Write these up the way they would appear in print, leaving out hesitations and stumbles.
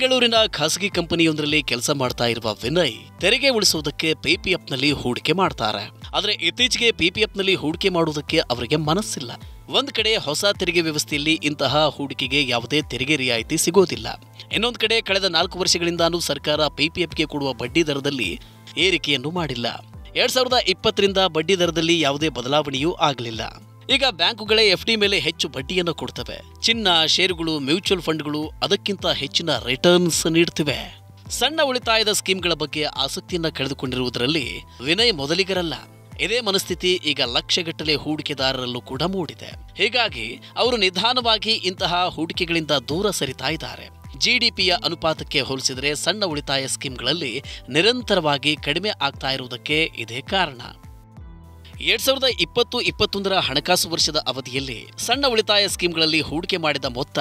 ಬೆಂಗಳೂರಿನ ಖಾಸಗಿ ಕಂಪನಿಯೊಂದರಲ್ಲಿ ಕೆಲಸ ಮಾಡ್ತಾ ಇರುವ ವಿನಯ್ ತೆರಿಗೆ ಉಳಿಸುವುದಕ್ಕೆ ಪಿಪಿಎಫ್ನಲ್ಲಿ ಹೂಡಿಕೆ ಮಾಡ್ತಾರೆ. ಆದರೆ ಇತ್ತೀಚೆಗೆ ಪಿಪಿಎಫ್ನಲ್ಲಿ ಹೂಡಿಕೆ ಮಾಡುವುದಕ್ಕೆ ಅವರಿಗೆ ಮನಸ್ಸಿಲ್ಲ. ಒಂದ್ ಕಡೆ ಹೊಸ ತೆರಿಗೆ ವ್ಯವಸ್ಥೆಯಲ್ಲಿ ಇಂತಹ ಹೂಡಿಕೆಗೆ ಯಾವುದೇ ತೆರಿಗೆ ರಿಯಾಯಿತಿ ಸಿಗೋದಿಲ್ಲ. ಇನ್ನೊಂದು ಕಡೆ ಕಳೆದ 4 ವರ್ಷಗಳಿಂದಾನೂ ಸರ್ಕಾರ ಪಿಪಿಎಫ್ಗೆ ಕೊಡುವ ಬಡ್ಡಿ ದರದಲ್ಲಿ ಏರಿಕೆಯನ್ನು ಮಾಡಿಲ್ಲ. 2020ರಿಂದ ಬಡ್ಡಿ ದರದಲ್ಲಿ ಯಾವುದೇ ಬದಲಾವಣೆಯೂ ಆಗಲಿಲ್ಲ. ಈಗ ಬ್ಯಾಂಕುಗಳೇ ಎಫ್ಡಿ ಮೇಲೆ ಹೆಚ್ಚು ಬಡ್ಡಿಯನ್ನು ಕೊಡ್ತವೆ. ಚಿನ್ನ, ಷೇರುಗಳು, ಮ್ಯೂಚುವಲ್ ಫಂಡ್ಗಳು ಅದಕ್ಕಿಂತ ಹೆಚ್ಚಿನ ರಿಟರ್ನ್ಸ್ ನೀಡ್ತಿವೆ. ಸಣ್ಣ ಉಳಿತಾಯದ ಸ್ಕೀಮ್ಗಳ ಬಗ್ಗೆ ಆಸಕ್ತಿಯನ್ನ ಕಳೆದುಕೊಂಡಿರುವುದರಲ್ಲಿ ವಿನಯ್ ಮೊದಲಿಗರಲ್ಲ. ಇದೇ ಮನಸ್ಥಿತಿ ಈಗ ಲಕ್ಷಗಟ್ಟಲೆ ಹೂಡಿಕೆದಾರರಲ್ಲೂ ಕೂಡ ಮೂಡಿದೆ. ಹೀಗಾಗಿ ಅವರು ನಿಧಾನವಾಗಿ ಇಂತಹ ಹೂಡಿಕೆಗಳಿಂದ ದೂರ ಸರಿತಾ ಇದ್ದಾರೆ. ಜಿಡಿಪಿಯ ಅನುಪಾತಕ್ಕೆ ಹೋಲಿಸಿದರೆ ಸಣ್ಣ ಉಳಿತಾಯ ಸ್ಕೀಮ್ಗಳಲ್ಲಿ ನಿರಂತರವಾಗಿ ಕಡಿಮೆ ಆಗ್ತಾ ಇರುವುದಕ್ಕೆ ಇದೇ ಕಾರಣ. 2020-21ರ ಹಣಕಾಸು ವರ್ಷದ ಅವಧಿಯಲ್ಲಿ ಸಣ್ಣ ಉಳಿತಾಯ ಸ್ಕೀಮ್ಗಳಲ್ಲಿ ಹೂಡಿಕೆ ಮಾಡಿದ ಮೊತ್ತ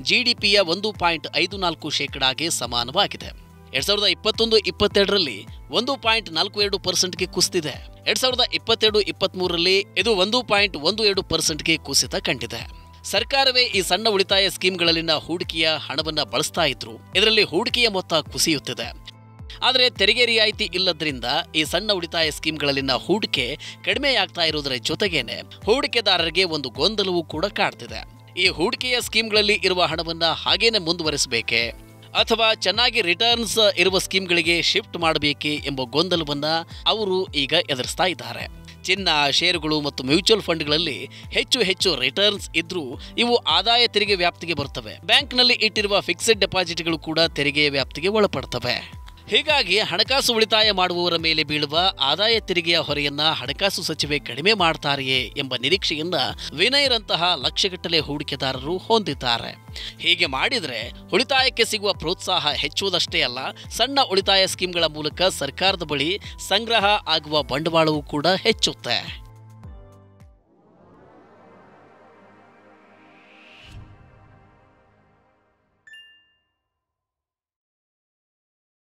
ಜಿಡಿಪಿಯ 1.54%ಗೆ ಸಮಾನವಾಗಿದೆ. 2021-22ರಲ್ಲಿ 1.42%ಗೆ ಕುಸಿದಿದೆ. 2022-23ರಲ್ಲಿ ಇದು 1.12%ಗೆ ಕುಸಿತ ಕಂಡಿದೆ. ಸರ್ಕಾರವೇ ಈ ಸಣ್ಣ ಉಳಿತಾಯ ಸ್ಕೀಮ್ಗಳಲ್ಲಿನ ಹೂಡಿಕೆಯ ಹಣವನ್ನ ಬಳಸ್ತಾ ಇದ್ರು. ಇದರಲ್ಲಿ ಹೂಡಿಕೆಯ ಮೊತ್ತ ಕುಸಿಯುತ್ತಿದೆ. ಆದರೆ ತೆರಿಗೆ ರಿಯಾಯಿತಿ ಇಲ್ಲದ್ರಿಂದ ಈ ಸಣ್ಣ ಉಳಿತಾಯ ಸ್ಕೀಮ್ಗಳಲ್ಲಿನ ಹೂಡಿಕೆ ಕಡಿಮೆಯಾಗ್ತಾ ಇರುವುದರ ಜೊತೆಗೇನೆ ಹೂಡಿಕೆದಾರರಿಗೆ ಒಂದು ಗೊಂದಲವೂ ಕೂಡ ಕಾಡ್ತಿದೆ. ಈ ಹೂಡಿಕೆಯ ಸ್ಕೀಮ್ಗಳಲ್ಲಿ ಇರುವ ಹಣವನ್ನ ಹಾಗೇನೆ ಮುಂದುವರಿಸಬೇಕೆ ಅಥವಾ ಚೆನ್ನಾಗಿ ರಿಟರ್ನ್ಸ್ ಇರುವ ಸ್ಕೀಮ್ಗಳಿಗೆ ಶಿಫ್ಟ್ ಮಾಡಬೇಕೆ ಎಂಬ ಗೊಂದಲವನ್ನ ಅವರು ಈಗ ಎದುರಿಸ್ತಾ ಇದ್ದಾರೆ. ಚಿನ್ನ, ಷೇರುಗಳು ಮತ್ತು ಮ್ಯೂಚುವಲ್ ಫಂಡ್ಗಳಲ್ಲಿ ಹೆಚ್ಚು ರಿಟರ್ನ್ಸ್ ಇದ್ರೂ ಇವು ಆದಾಯ ತೆರಿಗೆ ವ್ಯಾಪ್ತಿಗೆ ಬರುತ್ತವೆ. ಬ್ಯಾಂಕ್ನಲ್ಲಿ ಇಟ್ಟಿರುವ ಫಿಕ್ಸೆಡ್ ಡೆಪಾಸಿಟ್ಗಳು ಕೂಡ ತೆರಿಗೆಯ ವ್ಯಾಪ್ತಿಗೆ ಒಳಪಡುತ್ತವೆ. ಹೀಗಾಗಿ ಹಣಕಾಸು ಉಳಿತಾಯ ಮಾಡುವವರ ಮೇಲೆ ಬೀಳುವ ಆದಾಯ ತೆರಿಗೆಯ ಹೊರೆಯನ್ನ ಹಣಕಾಸು ಸಚಿವೆ ಕಡಿಮೆ ಮಾಡ್ತಾರೆಯೇ ಎಂಬ ನಿರೀಕ್ಷೆಯನ್ನ ವಿನಯ್ರಂತಹ ಲಕ್ಷಗಟ್ಟಲೆ ಹೂಡಿಕೆದಾರರು ಹೊಂದಿದ್ದಾರೆ. ಹೀಗೆ ಮಾಡಿದ್ರೆ ಉಳಿತಾಯಕ್ಕೆ ಸಿಗುವ ಪ್ರೋತ್ಸಾಹ ಹೆಚ್ಚುವುದಷ್ಟೇ ಅಲ್ಲ, ಸಣ್ಣ ಉಳಿತಾಯ ಸ್ಕೀಮ್ಗಳ ಮೂಲಕ ಸರ್ಕಾರದ ಬಳಿ ಸಂಗ್ರಹ ಆಗುವ ಬಂಡವಾಳವೂ ಕೂಡ ಹೆಚ್ಚುತ್ತೆ.